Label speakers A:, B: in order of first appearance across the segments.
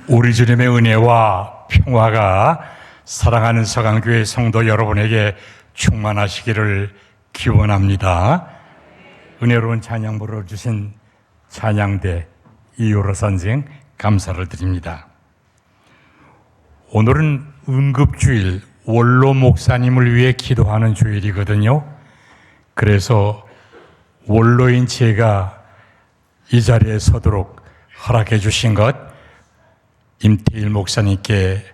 A: 우리 주님의 은혜와 평화가 사랑하는 서강교회 성도 여러분에게 충만하시기를 기원합니다. 은혜로운 찬양 불러주신 찬양대 이효로 선생 감사를 드립니다. 오늘은 응급주일 원로 목사님을 위해 기도하는 주일이거든요. 그래서 원로인 제가 이 자리에 서도록 허락해 주신 것 임태일 목사님께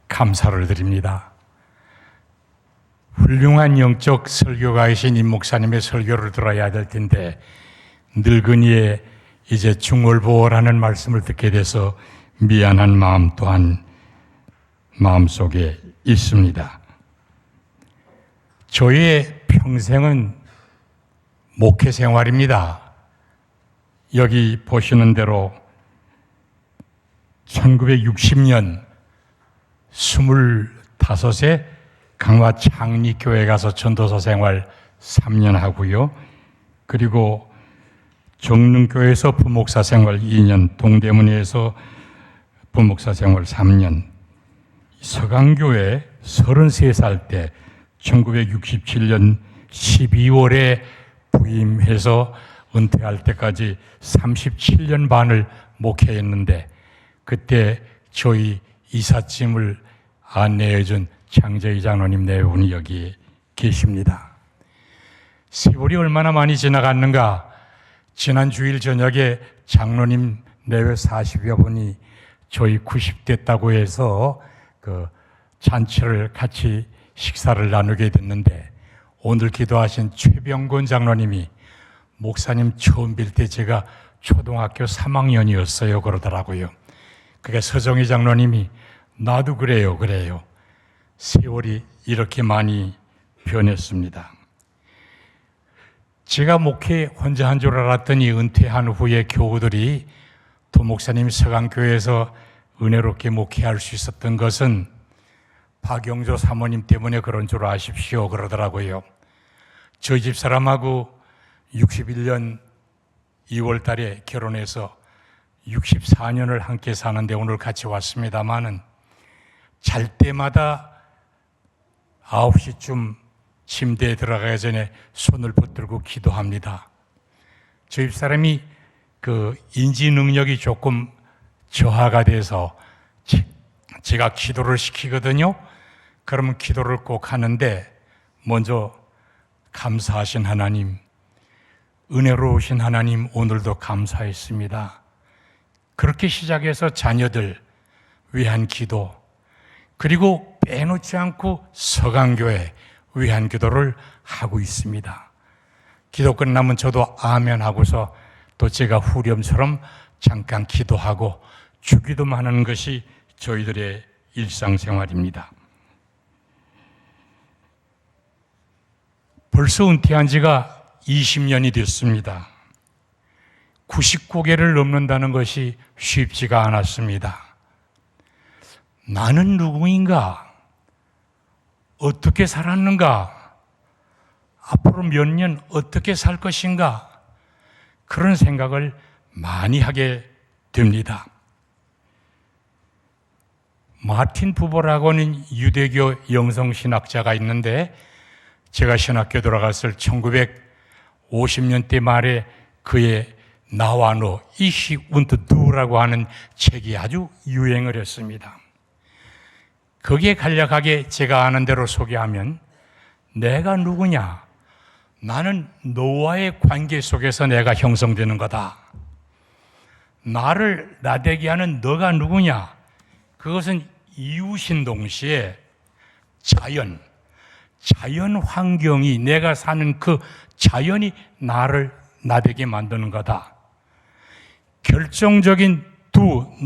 A: 감사를 드립니다. 훌륭한 영적 설교가이신 임 목사님의 설교를 들어야 될 텐데 늙은이의 이제 중월보호라는 말씀을 듣게 돼서 미안한 마음 또한 마음속에 있습니다. 저의 평생은 목회 생활입니다. 여기 보시는 대로 1960년 25세 강화 창립교회 가서 전도사 생활 3년 하고요. 그리고 정릉교회에서 부목사 생활 2년, 동대문에서 부목사 생활 3년, 서강교회 33살 때 1967년 12월에 부임해서 은퇴할 때까지 37년 반을 목회했는데 그때 저희 이삿짐을 안내해준 장재희 장로님 네 분이 여기 계십니다. 세월이 얼마나 많이 지나갔는가. 지난 주일 저녁에 장로님 내외 40여 분이 저희 90됐다고 해서 그 잔치를 같이 식사를 나누게 됐는데 오늘 기도하신 최병곤 장로님이 목사님 처음 뵐 때 제가 초등학교 3학년이었어요 그러더라고요. 그게 서정희 장로님이 나도 그래요. 세월이 이렇게 많이 변했습니다. 제가 목회 혼자 한 줄 알았더니 은퇴한 후에 교우들이 도목사님 서강교회에서 은혜롭게 목회할 수 있었던 것은 박영조 사모님 때문에 그런 줄 아십시오 그러더라고요. 저희 집 사람하고 61년 2월 달에 결혼해서 64년을 함께 사는데 오늘 같이 왔습니다마는 잘 때마다 9시쯤 침대에 들어가기 전에 손을 붙들고 기도합니다. 저희 집사람이 그 인지 능력이 조금 저하가 돼서 제가 기도를 시키거든요. 그러면 기도를 꼭 하는데 먼저 감사하신 하나님, 은혜로우신 하나님 오늘도 감사했습니다. 그렇게 시작해서 자녀들 위한 기도, 그리고 빼놓지 않고 서강교회 위한 기도를 하고 있습니다. 기도 끝나면 저도 아멘 하고서 또 제가 후렴처럼 잠깐 기도하고 주기도만 하는 것이 저희들의 일상생활입니다. 벌써 은퇴한 지가 20년이 됐습니다. 99개를 넘는다는 것이 쉽지가 않았습니다. 나는 누구인가? 어떻게 살았는가? 앞으로 몇 년 어떻게 살 것인가? 그런 생각을 많이 하게 됩니다. 마틴 부버라고 하는 유대교 영성신학자가 있는데 제가 신학교 들어갔을 1950년대 말에 그의 나와 너, 이시 운트 두라고 하는 책이 아주 유행을 했습니다. 거기에 간략하게 제가 아는 대로 소개하면 내가 누구냐? 나는 너와의 관계 속에서 내가 형성되는 거다. 나를 나되게 하는 너가 누구냐? 그것은 이웃인 동시에 자연 환경이 내가 사는 그 자연이 나를 나되게 만드는 거다. 결정적인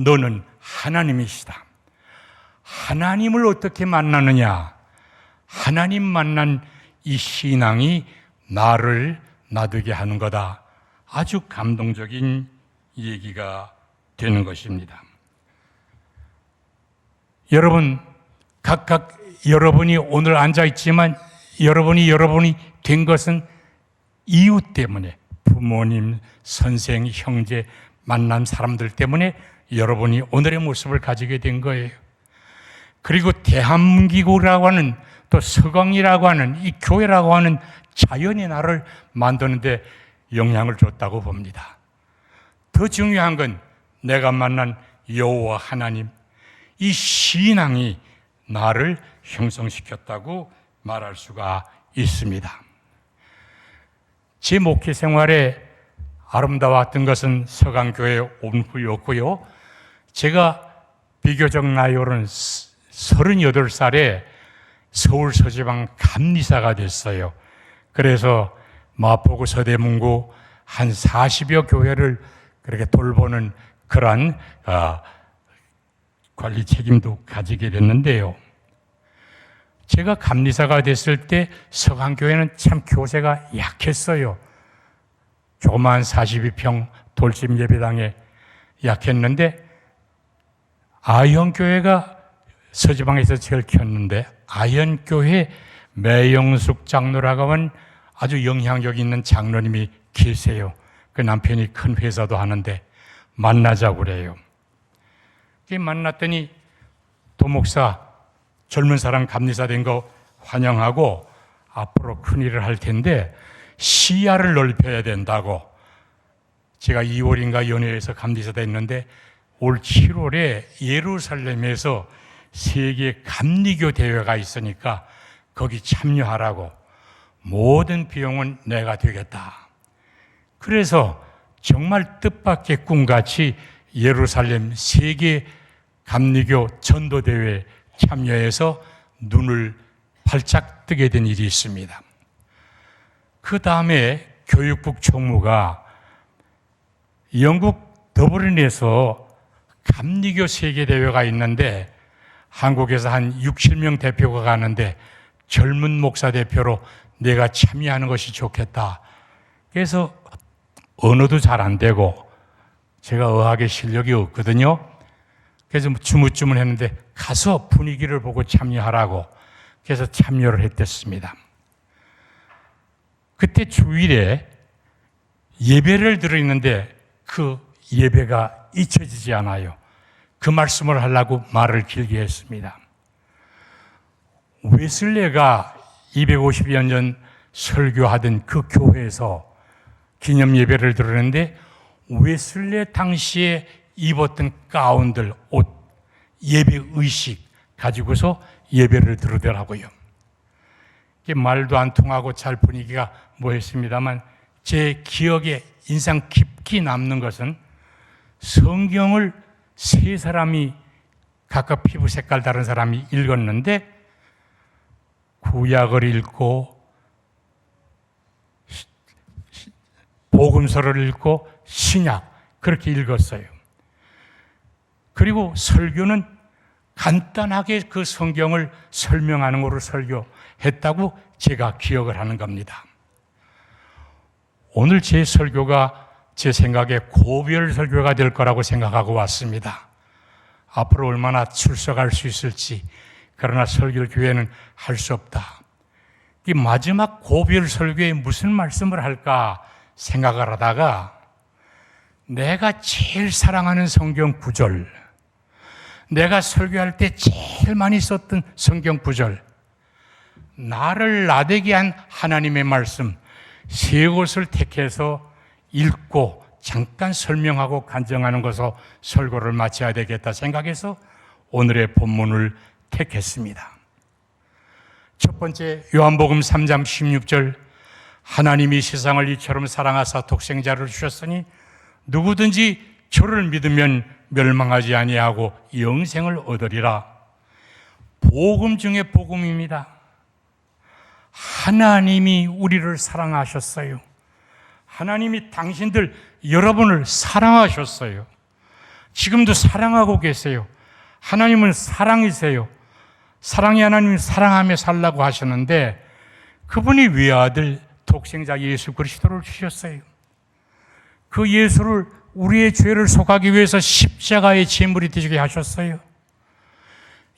A: 너는 하나님이시다. 하나님을 어떻게 만나느냐? 하나님 만난 이 신앙이 나를 나되게 하는 거다. 아주 감동적인 얘기가 되는 것입니다. 여러분, 각각 여러분이 오늘 앉아있지만 여러분이 된 것은 이웃 때문에 부모님, 선생, 형제, 만난 사람들 때문에 여러분이 오늘의 모습을 가지게 된 거예요. 그리고 대한민국이라고 하는 또 서강이라고 하는 이 교회라고 하는 자연이 나를 만드는데 영향을 줬다고 봅니다. 더 중요한 건 내가 만난 여호와 하나님, 이 신앙이 나를 형성시켰다고 말할 수가 있습니다. 제 목회 생활에 아름다웠던 것은 서강교회에 온 후였고요. 제가 비교적 나이 어린 38살에 서울 서지방 감리사가 됐어요. 그래서 마포구 서대문구 한 40여 교회를 그렇게 돌보는 그러한 관리 책임도 가지게 됐는데요. 제가 감리사가 됐을 때 서강교회는 참 교세가 약했어요. 조그마한 42평 돌심 예배당에 약했는데 아현교회가 서지방에서 제일 컸는데 아현교회 매영숙 장로라고 하는 아주 영향력 있는 장로님이 계세요. 그 남편이 큰 회사도 하는데 만나자고 그래요. 만났더니 도목사 젊은 사람 감리사 된 거 환영하고 앞으로 큰일을 할 텐데 시야를 넓혀야 된다고. 제가 2월인가 연회에서 감리사 됐는데 올 7월에 예루살렘에서 세계 감리교 대회가 있으니까 거기 참여하라고. 모든 비용은 내가 되겠다. 그래서 정말 뜻밖의 꿈같이 예루살렘 세계 감리교 전도대회에 참여해서 눈을 발짝 뜨게 된 일이 있습니다. 그 다음에 교육국 총무가 영국 더블린에서 감리교 세계대회가 있는데 한국에서 한 6, 7명 대표가 가는데 젊은 목사 대표로 내가 참여하는 것이 좋겠다. 그래서 언어도 잘 안 되고 제가 어학의 실력이 없거든요. 그래서 주무주문했는데 가서 분위기를 보고 참여하라고. 그래서 참여를 했댔습니다. 그때 주일에 예배를 드리는데 그 예배가 잊혀지지 않아요. 그 말씀을 하려고 말을 길게 했습니다. 웨슬레가 250여 년 설교하던 그 교회에서 기념 예배를 드리는데 웨슬레 당시에 입었던 가운들, 옷, 예배 의식 가지고서 예배를 드리더라고요. 말도 안 통하고 잘 분위기가 뭐했습니다만 제 기억에 인상 깊게 남는 것은 성경을 세 사람이 각각 피부 색깔 다른 사람이 읽었는데 구약을 읽고 복음서를 읽고 신약 그렇게 읽었어요. 그리고 설교는 간단하게 그 성경을 설명하는 거로 설교했다고 제가 기억을 하는 겁니다. 오늘 제 설교가 제 생각에 고별 설교가 될 거라고 생각하고 왔습니다. 앞으로 얼마나 출석할 수 있을지, 그러나 설교를 교회는 할 수 없다. 이 마지막 고별 설교에 무슨 말씀을 할까 생각을 하다가 내가 제일 사랑하는 성경 구절, 내가 설교할 때 제일 많이 썼던 성경 구절, 나를 나되게 한 하나님의 말씀 세 곳을 택해서 읽고 잠깐 설명하고 간증하는 것으로 설교를 마쳐야 되겠다 생각해서 오늘의 본문을 택했습니다. 첫 번째 요한복음 3장 16절, 하나님이 세상을 이처럼 사랑하사 독생자를 주셨으니 누구든지 저를 믿으면 멸망하지 아니하고 영생을 얻으리라. 복음 중에 복음입니다. 하나님이 우리를 사랑하셨어요. 하나님이 당신들 여러분을 사랑하셨어요. 지금도 사랑하고 계세요. 하나님은 사랑이세요. 사랑의 하나님이 사랑하며 살라고 하셨는데 그분이 외아들 독생자 예수 그리스도를 주셨어요. 그 예수를 우리의 죄를 속하기 위해서 십자가의 제물이 되게 하셨어요.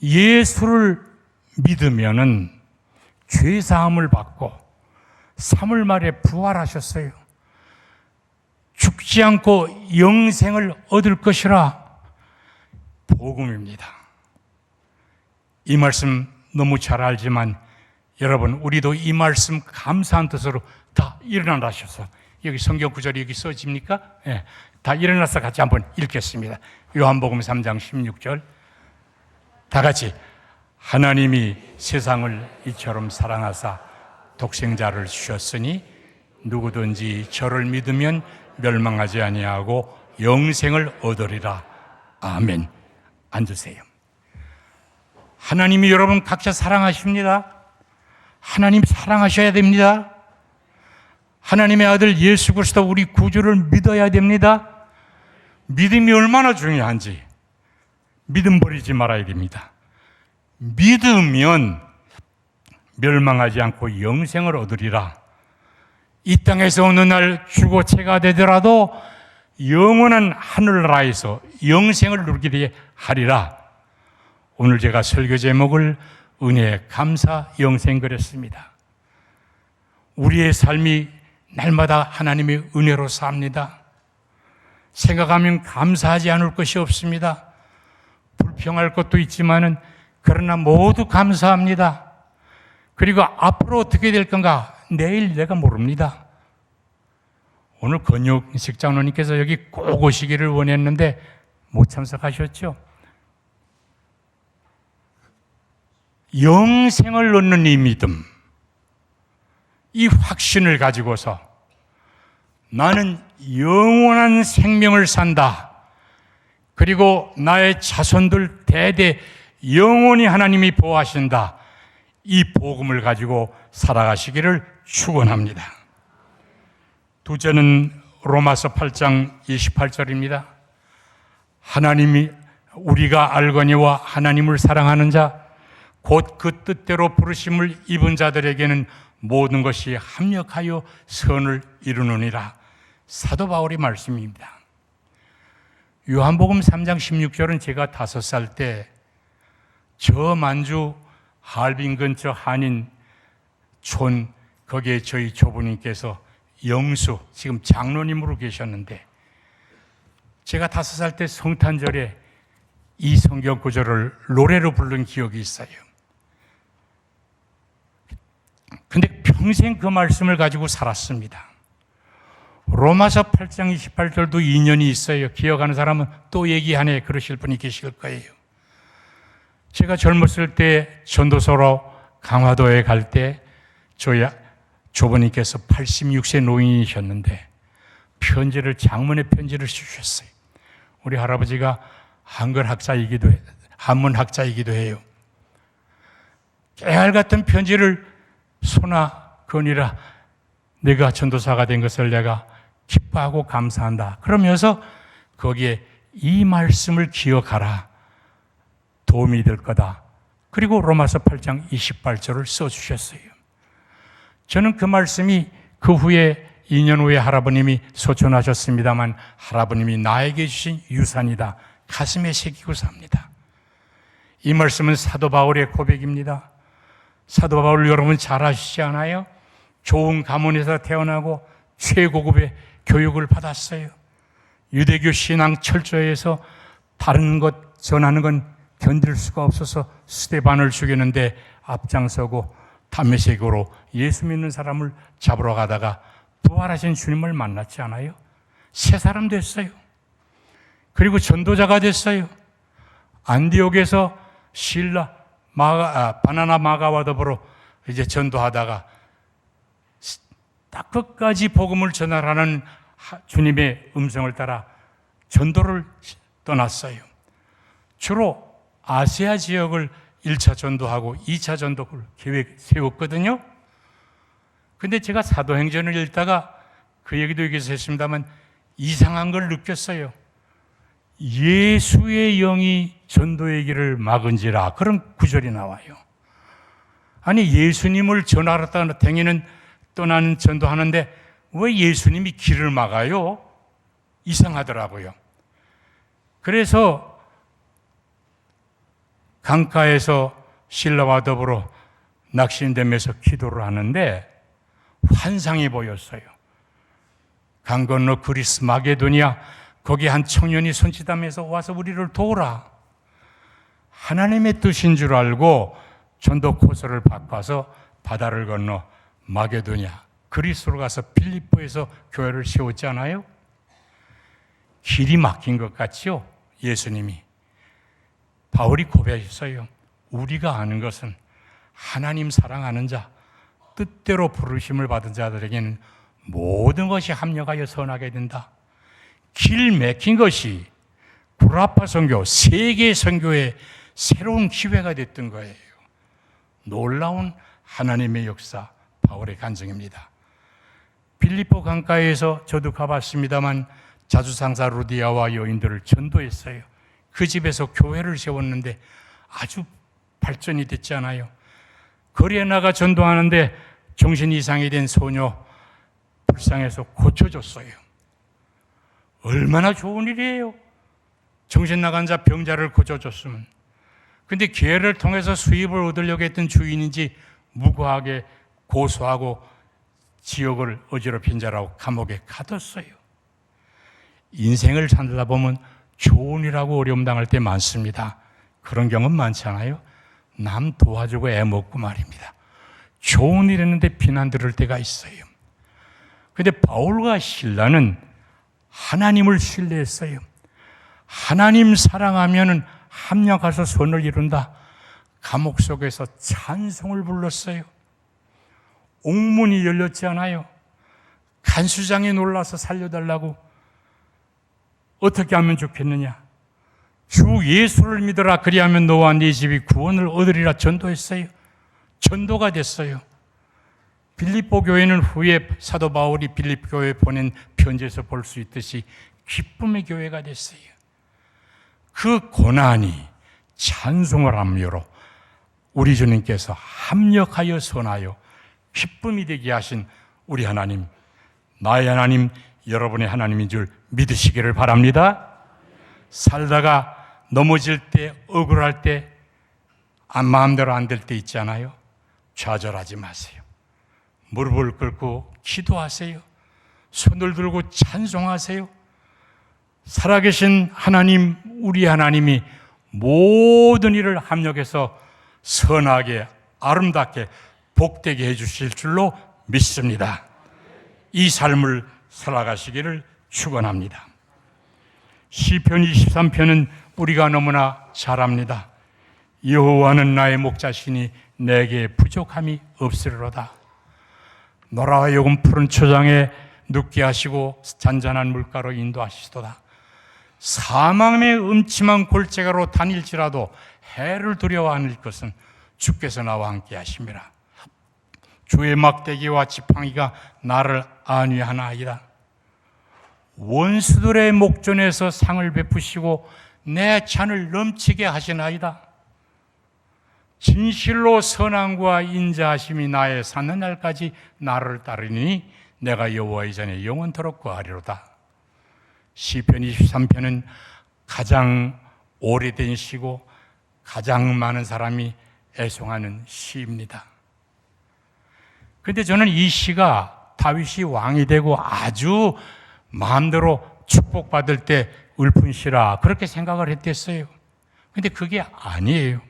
A: 예수를 믿으면은 죄 사함을 받고 3일 만에 부활하셨어요. 죽지 않고 영생을 얻을 것이라 복음입니다. 이 말씀 너무 잘 알지만 여러분, 우리도 이 말씀 감사한 뜻으로 다 일어나셔서, 여기 성경 구절이 여기 써집니까? 예, 다 일어나서 같이 한번 읽겠습니다. 요한복음 3장 16절 다 같이, 하나님이 세상을 이처럼 사랑하사 독생자를 주셨으니 누구든지 저를 믿으면 멸망하지 아니하고 영생을 얻으리라. 아멘. 앉으세요. 하나님이 여러분 각자 사랑하십니다. 하나님 사랑하셔야 됩니다. 하나님의 아들 예수 그리스도 우리 구주를 믿어야 됩니다. 믿음이 얼마나 중요한지 믿음 버리지 말아야 됩니다. 믿으면 멸망하지 않고 영생을 얻으리라. 이 땅에서 어느 날 죽어 채가 되더라도 영원한 하늘나라에서 영생을 누리게 하리라. 오늘 제가 설교 제목을 은혜, 감사, 영생 그랬습니다. 우리의 삶이 날마다 하나님의 은혜로 삽니다. 생각하면 감사하지 않을 것이 없습니다. 불평할 것도 있지만은 그러나 모두 감사합니다. 그리고 앞으로 어떻게 될 건가 내일 내가 모릅니다. 오늘 권혁식 장로님께서 여기 꼭 오시기를 원했는데 못 참석하셨죠? 영생을 얻는 이 믿음, 이 확신을 가지고서 나는 영원한 생명을 산다. 그리고 나의 자손들 대대 영원히 하나님이 보호하신다. 이 복음을 가지고 살아가시기를 축원합니다. 둘째는 로마서 8장 28절입니다. 하나님이 우리가 알거니와 하나님을 사랑하는 자 곧 그 뜻대로 부르심을 입은 자들에게는 모든 것이 합력하여 선을 이루느니라. 사도 바울의 말씀입니다. 요한복음 3장 16절은 제가 5살 때 저 만주 할빈 근처 한인 촌 거기에 저희 조부님께서 영수, 지금 장로님으로 계셨는데 제가 5살 때 성탄절에 이 성경 구절을 노래로 부른 기억이 있어요. 근데 평생 그 말씀을 가지고 살았습니다. 로마서 8장 28절도 인연이 있어요. 기억하는 사람은 또 얘기하네 그러실 분이 계실 거예요. 제가 젊었을 때 전도서로 강화도에 갈 때 저희 조부님께서 86세 노인이셨는데 장문의 편지를 쓰셨어요. 우리 할아버지가 한문 학자이기도 해요. 깨알 같은 편지를 소나 건이라 내가 전도사가 된 것을 내가 기뻐하고 감사한다. 그러면서 거기에 이 말씀을 기억하라. 도움이 될 거다. 그리고 로마서 8장 28절을 써주셨어요. 저는 그 말씀이 그 후에 2년 후에 할아버님이 소천하셨습니다만 할아버님이 나에게 주신 유산이다. 가슴에 새기고 삽니다. 이 말씀은 사도 바울의 고백입니다. 사도 바울 여러분 잘 아시지 않아요? 좋은 가문에서 태어나고 최고급의 교육을 받았어요. 유대교 신앙 철저해서 다른 것 전하는 건 견딜 수가 없어서 스데반을 죽이는데 앞장서고 담메색으로 예수 믿는 사람을 잡으러 가다가 부활하신 주님을 만났지 않아요? 새 사람 됐어요. 그리고 전도자가 됐어요. 안디옥에서 바나나 마가와 더불어 이제 전도하다가 딱 끝까지 복음을 전하라는 주님의 음성을 따라 전도를 떠났어요. 주로 아시아 지역을 1차 전도하고 2차 전도를 계획 세웠거든요. 근데 제가 사도행전을 읽다가 그 얘기도 여기서 했습니다만 이상한 걸 느꼈어요. 예수의 영이 전도의 길을 막은지라 그런 구절이 나와요. 아니 예수님을 전하러 떠나는 전도하는데 왜 예수님이 길을 막아요? 이상하더라고요. 그래서 강가에서 신라와 더불어 낙심되면서 기도를 하는데 환상이 보였어요. 강 건너 그리스 마게도니아 거기 한 청년이 손짓하면서 와서 우리를 도우라. 하나님의 뜻인 줄 알고 전도 코스를 바꿔서 바다를 건너 마게도냐, 그리스로 가서 빌립보에서 교회를 세웠잖아요. 길이 막힌 것 같지요? 예수님이. 바울이 고백했어요. 우리가 아는 것은 하나님 사랑하는 자, 뜻대로 부르심을 받은 자들에게는 모든 것이 합력하여 선하게 된다. 길 막힌 것이 구라파 선교, 세계 선교의 새로운 기회가 됐던 거예요. 놀라운 하나님의 역사, 바울의 간증입니다. 빌립보 강가에서 저도 가봤습니다만 자주상사 루디아와 여인들을 전도했어요. 그 집에서 교회를 세웠는데 아주 발전이 됐지 않아요. 거리에 나가 전도하는데 정신 이상이 된 소녀 불쌍해서 고쳐줬어요. 얼마나 좋은 일이에요. 정신 나간 자 병자를 고쳐줬으면. 근데 기회를 통해서 수입을 얻으려고 했던 주인인지 무고하게 고소하고 지옥을 어지럽힌 자라고 감옥에 가뒀어요. 인생을 살다 보면 좋은 일하고 어려움 당할 때 많습니다. 그런 경험 많잖아요. 남 도와주고 애먹고 말입니다. 좋은 일 했는데 비난 들을 때가 있어요. 근데 바울과 실라는 하나님을 신뢰했어요. 하나님 사랑하면은 합력해서 선을 이룬다. 감옥 속에서 찬송을 불렀어요. 옥문이 열렸지 않아요. 간수장이 놀라서 살려달라고. 어떻게 하면 좋겠느냐? 주 예수를 믿어라. 그리하면 너와 네 집이 구원을 얻으리라 전도했어요. 전도가 됐어요. 빌립보 교회는 후에 사도 바울이 빌립보 교회에 보낸 편지에서 볼 수 있듯이 기쁨의 교회가 됐어요. 그 고난이 찬송을 함으로 우리 주님께서 합력하여 선하여 기쁨이 되게 하신 우리 하나님, 나의 하나님, 여러분의 하나님인 줄 믿으시기를 바랍니다. 살다가 넘어질 때, 억울할 때, 마음대로 안 될 때 있잖아요. 좌절하지 마세요. 무릎을 꿇고 기도하세요. 손을 들고 찬송하세요. 살아계신 하나님, 우리 하나님이 모든 일을 합력해서 선하게, 아름답게, 복되게 해주실 줄로 믿습니다. 이 삶을 살아가시기를 축원합니다. 시편 23편은 우리가 너무나 잘 압니다. 여호와는 나의 목자시니 내게 부족함이 없으리로다. 노라와 요금 푸른 초장에 눕게 하시고 잔잔한 물가로 인도하시도다. 사망의 음침한 골짜기로 다닐지라도 해를 두려워 않을 것은 주께서 나와 함께 하심이라. 주의 막대기와 지팡이가 나를 안위하나이다. 원수들의 목전에서 상을 베푸시고 내 잔을 넘치게 하시나이다. 진실로 선함과 인자하심이 나의 사는 날까지 나를 따르니 내가 여호와의 전에 영원토록 거하리로다. 시편 23편은 가장 오래된 시고 가장 많은 사람이 애송하는 시입니다. 그런데 저는 이 시가 다윗이 왕이 되고 아주 마음대로 축복받을 때 읊은 시라 그렇게 생각을 했댔어요. 그런데 그게 아니에요.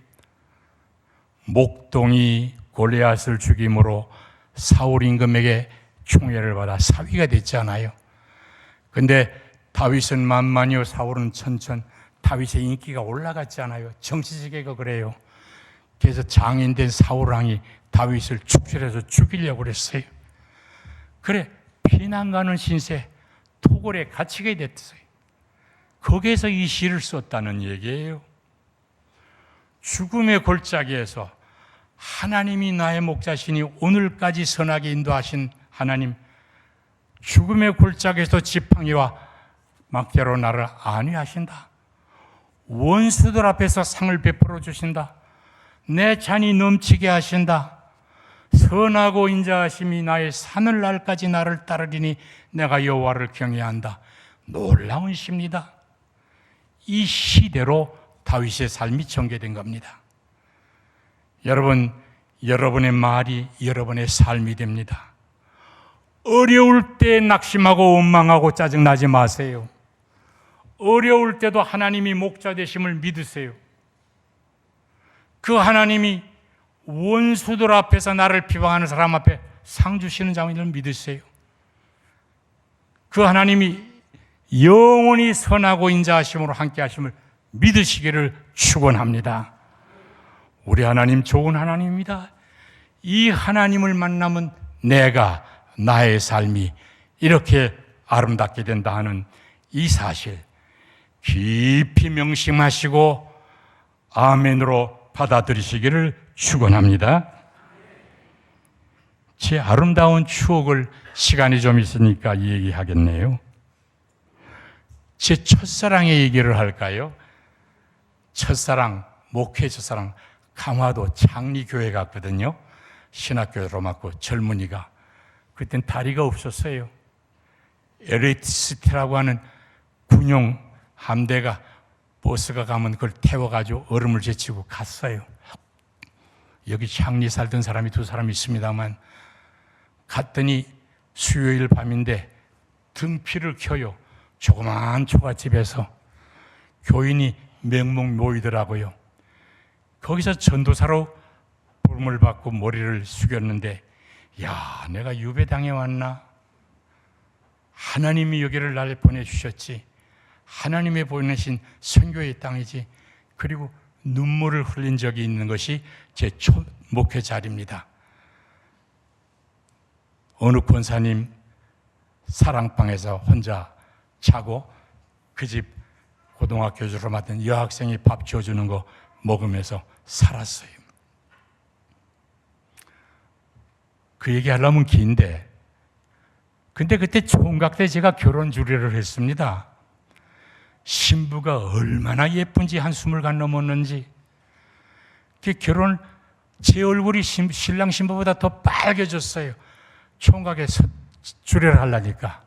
A: 목동이 골리앗을 죽임으로 사울 임금에게 총애를 받아 사위가 됐잖아요. 그런데 다윗은 만만이요 사울은 천천. 다윗의 인기가 올라갔잖아요. 정치적이가 그래요. 그래서 장인된 사울왕이 다윗을 축출해서 죽이려고 그랬어요. 그래 피난 가는 신세 토굴에 갇히게 됐어요. 거기에서 이 시를 썼다는 얘기예요. 죽음의 골짜기에서 하나님이 나의 목자시니 오늘까지 선하게 인도하신 하나님, 죽음의 골짜기에서 지팡이와 막대로 나를 안위하신다. 원수들 앞에서 상을 베풀어 주신다. 내 잔이 넘치게 하신다. 선하고 인자하심이 나의 사는 날까지 나를 따르리니 내가 여호와를 경외한다. 놀라운 시입니다. 이 시대로 다윗의 삶이 전개된 겁니다. 여러분, 여러분의 말이 여러분의 삶이 됩니다. 어려울 때 낙심하고 원망하고 짜증나지 마세요. 어려울 때도 하나님이 목자 되심을 믿으세요. 그 하나님이 원수들 앞에서 나를 비방하는 사람 앞에 상 주시는 장면을 믿으세요. 그 하나님이 영원히 선하고 인자하심으로 함께 하심을 믿으시기를 축원합니다. 우리 하나님 좋은 하나님입니다. 이 하나님을 만나면 내가 나의 삶이 이렇게 아름답게 된다 하는 이 사실 깊이 명심하시고 아멘으로 받아들이시기를 축원합니다. 제 아름다운 추억을 시간이 좀 있으니까 얘기하겠네요. 제 첫사랑의 얘기를 할까요? 첫사랑, 목회 첫사랑, 강화도 창리교회 갔거든요. 신학교로 맞고 젊은이가. 그땐 다리가 없었어요. LHCT라고 하는 군용 함대가 버스가 가면 그걸 태워가지고 얼음을 제치고 갔어요. 여기 창리 살던 사람이 두 사람 있습니다만 갔더니 수요일 밤인데 등피를 켜요. 조그마한 초가집에서 교인이 맹목 모이더라고요. 거기서 전도사로 부름을 받고 머리를 숙였는데 야, 내가 유배당해 왔나? 하나님이 여기를 날 보내주셨지. 하나님의 보내신 선교의 땅이지. 그리고 눈물을 흘린 적이 있는 것이 제 첫 목회 자리입니다. 어느 권사님 사랑방에서 혼자 자고 그 집 고등학교 교주로 맡은 여학생이 밥 지어주는 거 먹으면서 살았어요. 그 얘기하려면 긴데 근데 그때 총각 때 제가 결혼 주례를 했습니다. 신부가 얼마나 예쁜지 한숨을 간 넘었는지 그 결혼 제 얼굴이 신랑 신부보다 더 빨개졌어요. 총각에 주례를 하려니까.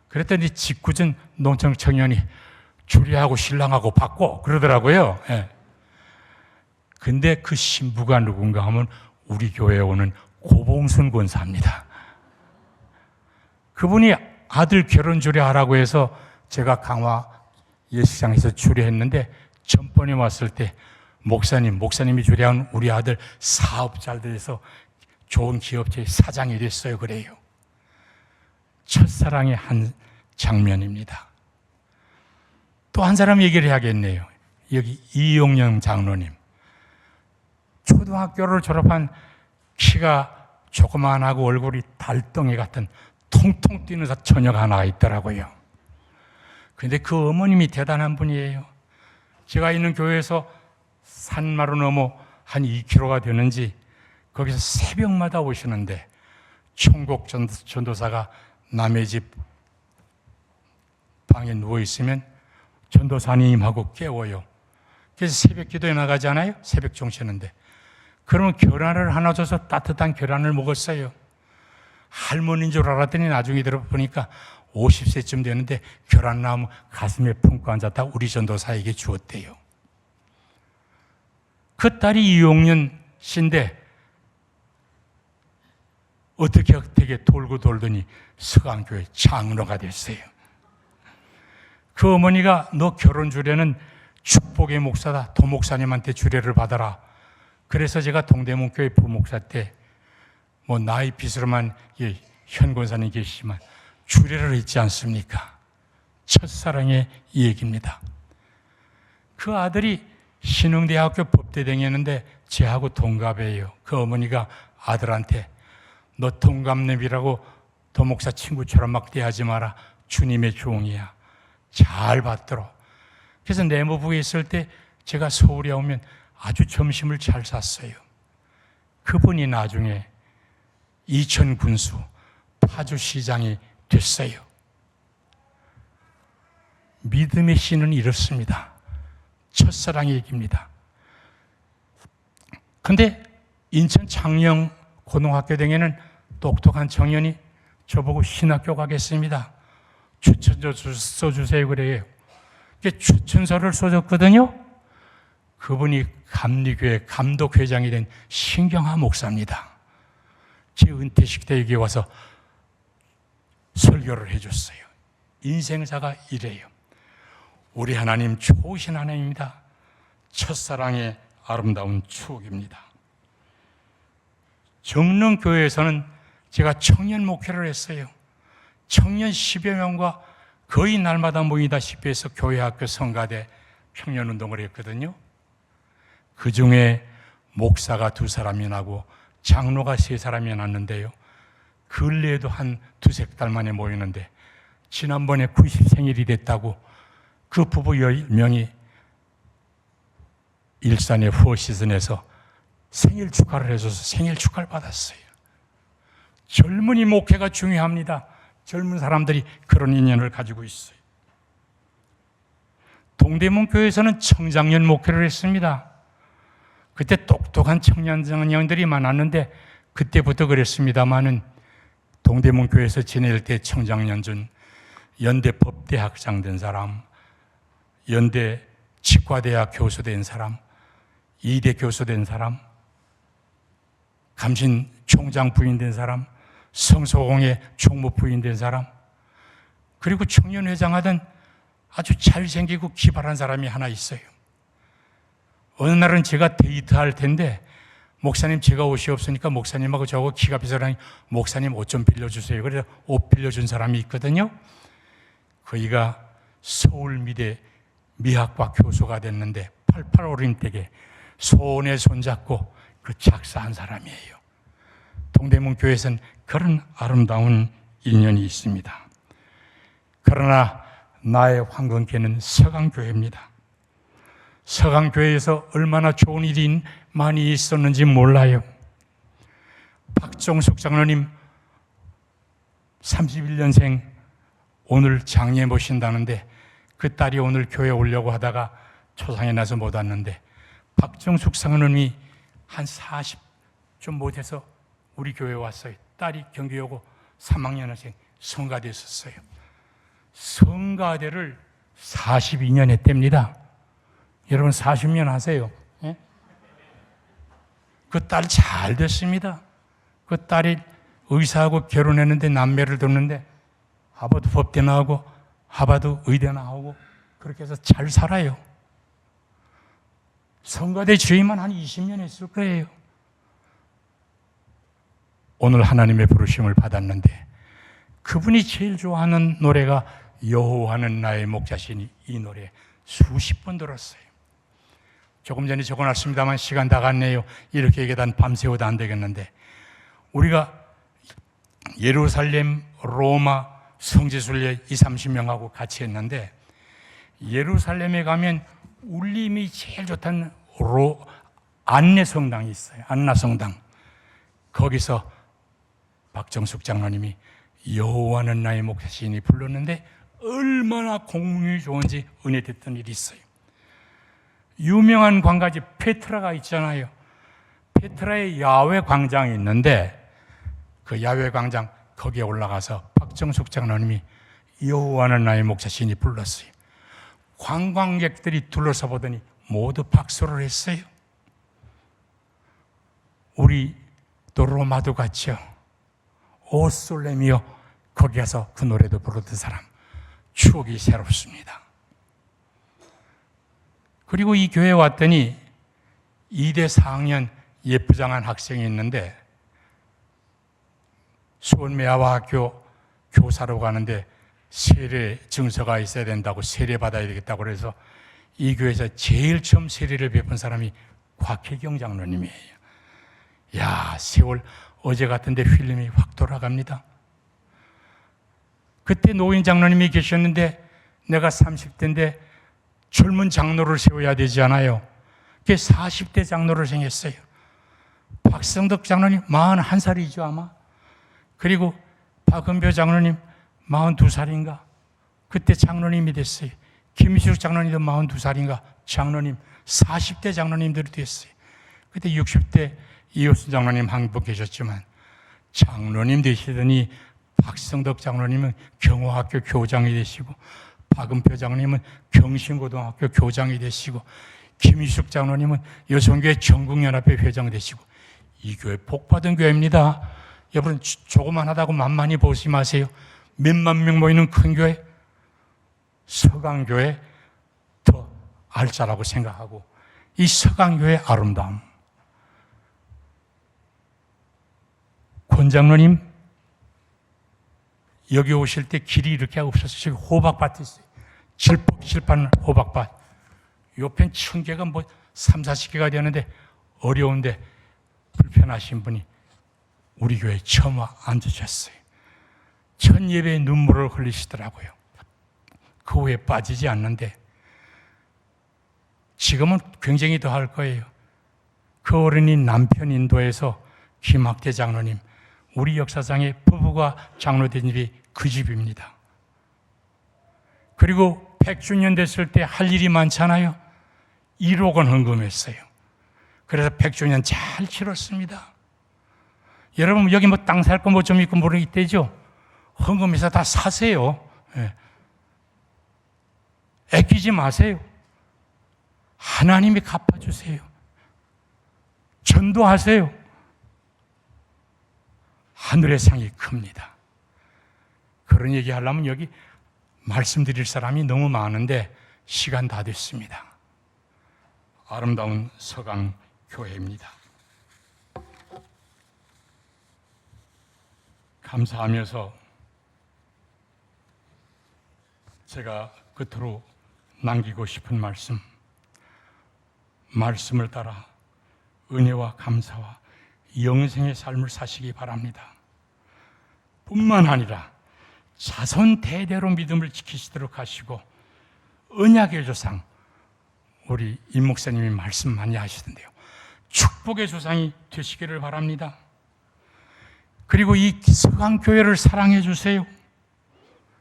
A: 그랬더니 짓궂은 농촌 청년이 주례하고 신랑하고 바꿔 그러더라고요. 예. 근데 그 신부가 누군가 하면 우리 교회에 오는 고봉순 권사입니다. 그분이 아들 결혼 주례하라고 해서 제가 강화 예식장에서 주례했는데 전번에 왔을 때 목사님이 주례한 우리 아들 사업 잘 돼서 좋은 기업체의 사장이 됐어요. 그래요. 첫사랑의 한 장면입니다. 또 한 사람 얘기를 해야겠네요. 여기 이용영 장로님. 초등학교를 졸업한 키가 조그만하고 얼굴이 달덩이 같은 통통 뛰는 처녀가 하나 있더라고요. 그런데 그 어머님이 대단한 분이에요. 제가 있는 교회에서 산마루 넘어 한 2km가 되는지 거기서 새벽마다 오시는데 총곡 전도사가 남의 집 방에 누워있으면 전도사님하고 깨워요. 그래서 새벽 기도에 나가잖아요. 새벽 종치는데 그러면 계란을 하나 줘서 따뜻한 계란을 먹었어요. 할머니인 줄 알았더니 나중에 들어보니까 50세쯤 되는데 계란나무 가슴에 품고 앉았다 우리 전도사에게 주었대요. 그 딸이 이용년 씨인데 어떻게 돌고 돌더니 서강교회 장로가 됐어요. 그 어머니가 너 결혼 주례는 축복의 목사다. 도목사님한테 주례를 받아라. 그래서 제가 동대문교회 부목사 때 나이 빚으로만 현 권사님 계시지만 주례를 했지 않습니까? 첫사랑의 얘기입니다. 그 아들이 신흥대학교 법대 다녔는데 제하고 동갑이에요. 그 어머니가 아들한테 너 동갑내비라고 도목사 친구처럼 막 대하지 마라. 주님의 종이야. 잘 받도록. 그래서 내무부에 있을 때 제가 서울에 오면 아주 점심을 잘 샀어요. 그분이 나중에 이천 군수 파주시장이 됐어요. 믿음의 씨는 이렇습니다. 첫사랑의 얘기입니다. 근데 인천 창녕 고등학교 등에는 똑똑한 청년이 저보고 신학교 가겠습니다. 추천서 써주세요 그래요. 추천서를 써줬거든요. 그분이 감리교회 감독회장이 된 신경하 목사입니다. 제 은퇴식 때 여기 와서 설교를 해줬어요. 인생사가 이래요. 우리 하나님 좋으신 하나님입니다. 첫사랑의 아름다운 추억입니다. 정릉교회에서는 제가 청년 목회를 했어요. 청년 10여 명과 거의 날마다 모이다시피 해서 교회, 학교, 성가대 청년운동을 했거든요. 그 중에 목사가 2사람이 나고 장로가 3사람이 났는데요. 근래에도 한 2-3달 만에 모이는데 지난번에 90생일이 됐다고 그 부부 10명이 일산의 포시즌에서 생일 축하를 해줘서 생일 축하를 받았어요. 젊은이 목회가 중요합니다. 젊은 사람들이 그런 인연을 가지고 있어요. 동대문 교회에서는 청장년 목회를 했습니다. 그때 똑똑한 청년들이 많았는데 그때부터 그랬습니다마는 동대문 교회에서 지낼 때 청장년 중 연대 법대 학장 된 사람, 연대 치과대학 교수 된 사람, 이대 교수 된 사람, 감신 총장 부인 된 사람, 성소공회 총무 부인 된 사람, 그리고 청년회장 하던 아주 잘생기고 기발한 사람이 하나 있어요. 어느 날은 제가 데이트할 텐데 목사님 제가 옷이 없으니까 목사님하고 저하고 키가 비슷하니 목사님 옷 좀 빌려주세요. 그래서 옷 빌려준 사람이 있거든요. 그이가 서울미대 미학과 교수가 됐는데 88 어린때에 손에 손잡고 그 작사한 사람이에요. 동대문 교회에서는 그런 아름다운 인연이 있습니다. 그러나 나의 황금계는 서강교회입니다. 서강교회에서 얼마나 좋은 일이 많이 있었는지 몰라요. 박정숙 장로님 31년생 오늘 장례 모신다는데 그 딸이 오늘 교회 오려고 하다가 초상에 나서 못 왔는데 박정숙 장로님이 한 40 좀 못해서 우리 교회에 왔어요. 딸이 경기 오고 3학년생 성가대 했었어요. 성가대를 42년 했답니다. 여러분 40년 하세요. 예? 그 딸 잘 됐습니다. 그 딸이 의사하고 결혼했는데 남매를 뒀는데 하버드 법대 나오고 하버드 의대 나오고 그렇게 해서 잘 살아요. 성가대 주임만 한 20년 했을 거예요. 오늘 하나님의 부르심을 받았는데 그분이 제일 좋아하는 노래가 여호와는 나의 목자시니 이 노래 수십 번 들었어요. 조금 전에 적어놨습니다만 시간 다 갔네요. 이렇게 얘기하다 밤새워도 안 되겠는데 우리가 예루살렘, 로마, 성지순례 20-30명하고 같이 했는데 예루살렘에 가면 울림이 제일 좋다는 안내 성당이 있어요. 안나 성당. 거기서 박정숙 장로님이 여호와는 나의 목자시니 불렀는데 얼마나 공명이 좋은지 은혜 됐던 일이 있어요. 유명한 관광지 페트라가 있잖아요. 페트라에 야외 광장이 있는데 그 야외 광장 거기에 올라가서 박정숙 장로님이 여호와는 나의 목자시니 불렀어요. 관광객들이 둘러서 보더니 모두 박수를 했어요. 우리 또 로마도 갔죠. 오솔렘이요. 거기 가서 그 노래도 부르던 사람. 추억이 새롭습니다. 그리고 이 교회에 왔더니 2대 4학년 예쁘장한 학생이 있는데 수원매화와 학교 교사로 가는데 세례 증서가 있어야 된다고 세례 받아야 되겠다고 그래서 이 교회에서 제일 처음 세례를 베푼 사람이 곽혜경 장로님이에요. 야, 세월 어제 같은데 필름이 확 돌아갑니다. 그때 노인 장로님이 계셨는데 내가 30대인데 젊은 장로를 세워야 되지 않아요. 그게 40대 장로를 생겼어요. 박성덕 장로님 41살이죠 아마. 그리고 박은표 장로님 42살인가 그때 장로님이 됐어요. 김희숙 장로님도 42살인가 장로님 40대 장로님들이 됐어요. 그때 60대 이효순 장로님 한 분 계셨지만 장로님 되시더니 박성덕 장로님은 경호학교 교장이 되시고 박은표 장로님은 경신고등학교 교장이 되시고 김희숙 장로님은 여성교회 전국연합회 회장이 되시고 이 교회 복받은 교회입니다. 여러분 조그만 하다고 만만히 보지 마세요. 몇만 명 모이는 큰 교회 서강교회 더 알자라고 생각하고 이 서강교의 아름다움. 권 장로님 여기 오실 때 길이 이렇게 없어서 저기 호박밭이 있어요. 질퍽질퍽한 호박밭. 옆엔 1000개가 뭐 3, 40개가 되는데 어려운데 불편하신 분이 우리 교회에 처음 와 앉으셨어요. 첫 예배에 눈물을 흘리시더라고요. 그 후에 빠지지 않는데 지금은 굉장히 더 할 거예요. 그 어른이 남편 인도에서 김학대 장로님, 우리 역사상의 부부가 장로된 집이 그 집입니다. 그리고 100주년 됐을 때 할 일이 많잖아요. 1억 원 헌금했어요. 그래서 100주년 잘 치렀습니다. 여러분 여기 뭐 땅 살 거 뭐 좀 있고 모르 있대죠. 헌금해서 다 사세요. 예. 아끼지 마세요. 하나님이 갚아주세요. 전도하세요. 하늘의 상이 큽니다. 그런 얘기 하려면 여기 말씀드릴 사람이 너무 많은데 시간 다 됐습니다. 아름다운 서강교회입니다. 감사하면서 제가 끝으로 남기고 싶은 말씀을 따라 은혜와 감사와 영생의 삶을 사시기 바랍니다. 뿐만 아니라 자손 대대로 믿음을 지키시도록 하시고 언약의 조상, 우리 임 목사님이 말씀 많이 하시던데요. 축복의 조상이 되시기를 바랍니다. 그리고 이 서강교회를 사랑해 주세요.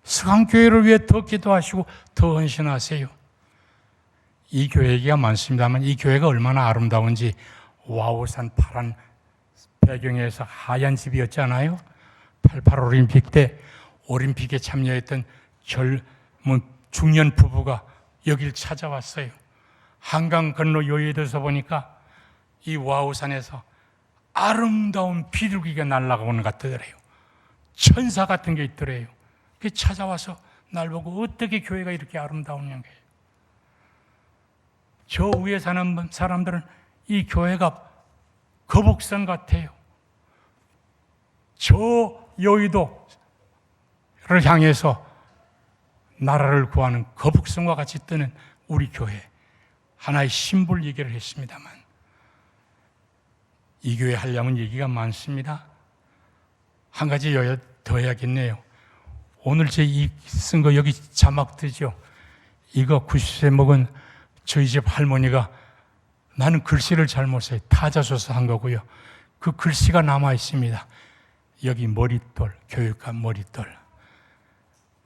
A: 서강교회를 위해 더 기도하시고 더 헌신하세요. 이 교회 얘기가 많습니다만 이 교회가 얼마나 아름다운지 와우산 파란 배경에서 하얀 집이었잖아요. 88 올림픽 때 올림픽에 참여했던 젊은 중년 부부가 여길 찾아왔어요. 한강 건너 여의도에서 보니까 이 와우산에서 아름다운 비둘기가 날아가는 것 같더래요. 천사 같은 게 있더래요. 그 찾아와서 날 보고 어떻게 교회가 이렇게 아름다우냐는 거예요. 저 위에 사는 사람들은 이 교회가 거북선 같아요. 저 여의도를 향해서 나라를 구하는 거북선과 같이 뜨는 우리 교회, 하나의 심볼 얘기를 했습니다만 이 교회 하려면 얘기가 많습니다. 한 가지 더 해야겠네요. 오늘 제 이 쓴 거 여기 자막 뜨죠. 이거 90세 먹은 저희 집 할머니가 나는 글씨를 잘 못 써요. 타자 써서 한 거고요. 그 글씨가 남아 있습니다. 여기 머릿돌, 교육감 머릿돌.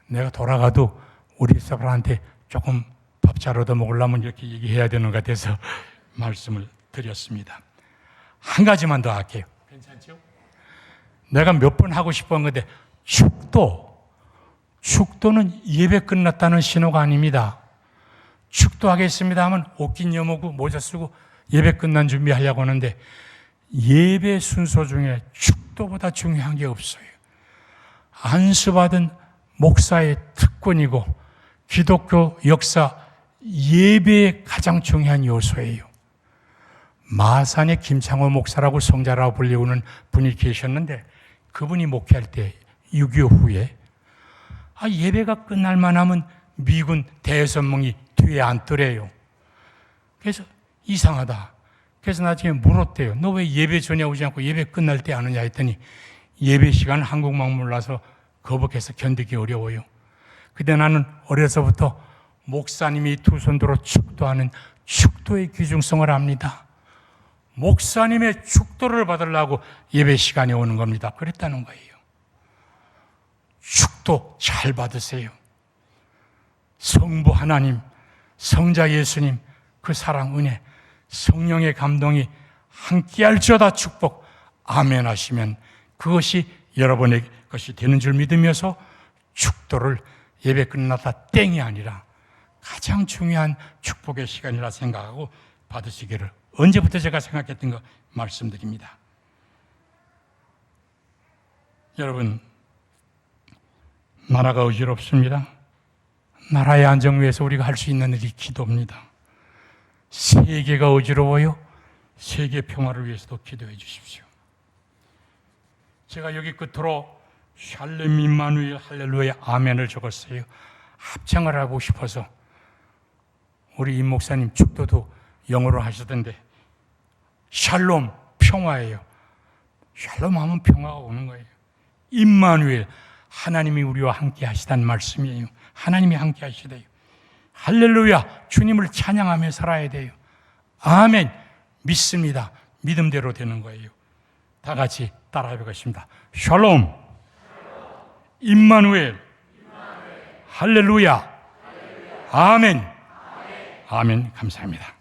A: 내가 돌아가도 우리 사람한테 조금 밥 잘 얻어 먹으려면 이렇게 얘기해야 되는 것 같아서 말씀을 드렸습니다. 한 가지만 더 할게요. 괜찮죠? 내가 몇 번 하고 싶은 건데 축도는 예배 끝났다는 신호가 아닙니다. 축도하겠습니다 하면 옷긴 여모고 모자 쓰고 예배 끝난 준비하려고 하는데 예배 순서 중에 축도보다 중요한 게 없어요. 안수받은 목사의 특권이고 기독교 역사 예배의 가장 중요한 요소예요. 마산의 김창호 목사라고 성자라고 불리우는 분이 계셨는데 그분이 목회할 때 6.25 후에 예배가 끝날 만하면 미군 대선봉이 뒤에 앉더래요. 그래서 이상하다. 그래서 나중에 물었대요. 너 왜 예배 전에 오지 않고 예배 끝날 때 안 오냐 했더니 예배 시간 한국말 몰라서 거북해서 견디기 어려워요. 근데 나는 어려서부터 목사님이 두 손 들어 축도하는 축도의 귀중성을 압니다. 목사님의 축도를 받으려고 예배 시간에 오는 겁니다. 그랬다는 거예요. 축도 잘 받으세요. 성부 하나님, 성자 예수님, 그 사랑, 은혜, 성령의 감동이 함께할지어다 축복, 아멘 하시면 그것이 여러분의 것이 되는 줄 믿으면서 축도를 예배 끝났다 땡이 아니라 가장 중요한 축복의 시간이라 생각하고 받으시기를 언제부터 제가 생각했던 거 말씀드립니다. 여러분, 나라가 어지럽습니다. 나라의 안정 위해서 우리가 할 수 있는 일이 기도입니다. 세계가 어지러워요. 세계 평화를 위해서도 기도해 주십시오. 제가 여기 끝으로 샬롬 임마누엘 할렐루야 아멘을 적었어요. 합창을 하고 싶어서. 우리 임 목사님 축도도 영어로 하시던데 샬롬 평화예요. 샬롬 하면 평화가 오는 거예요. 임마누엘 하나님이 우리와 함께 하시다는 말씀이에요. 하나님이 함께 하시대요. 할렐루야 주님을 찬양하며 살아야 돼요. 아멘 믿습니다. 믿음대로 되는 거예요. 다 같이 따라해 보겠습니다. 샬롬 임마누엘 할렐루야 아멘. 아멘. 감사합니다.